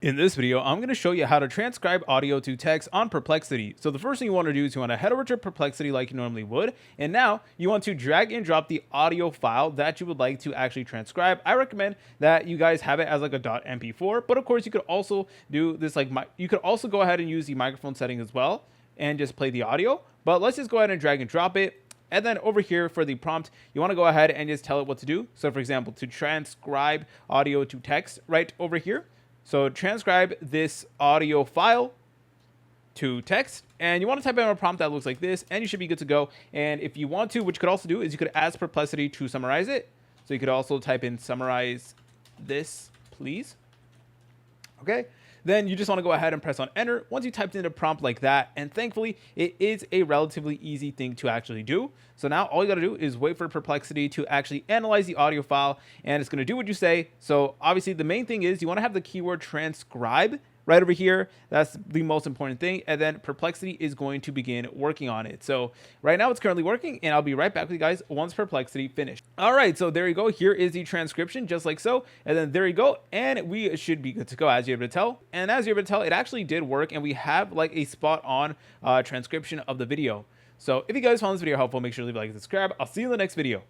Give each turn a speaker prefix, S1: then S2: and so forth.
S1: In this video, I'm going to show you how to transcribe audio to text on Perplexity. So the first thing you want to do is you want to head over to Perplexity like you normally would. And now you want to drag and drop the audio file that you would like to actually transcribe. I recommend that you guys have it as like a .mp4, but of course you could also do this you could also go ahead and use the microphone setting as well and just play the audio. But let's just go ahead and drag and drop it. And then over here for the prompt, you want to go ahead and just tell it what to do. So for example, to transcribe audio to text right over here. So transcribe this audio file to text, and you want to type in a prompt that looks like this, and you should be good to go. And if you want to, what you could also do is you could ask Perplexity to summarize it. So you could also type in summarize this, please. Okay. Then you just want to go ahead and press on enter once you typed in a prompt like that. And thankfully, it is a relatively easy thing to actually do. So now all you got to do is wait for Perplexity to actually analyze the audio file, and it's going to do what you say. So obviously, the main thing is you want to have the keyword transcribe right over here. That's the most important thing. And then Perplexity is going to begin working on it. So right now it's currently working, and I'll be right back with you guys once Perplexity finished. All right, so there you go. Here is the transcription, just like so. And then there you go. And we should be good to go, as you're able to tell. And as you're able to tell, it actually did work, and we have like a spot on transcription of the video. So if you guys found this video helpful, make sure to leave a like and subscribe. I'll see you in the next video.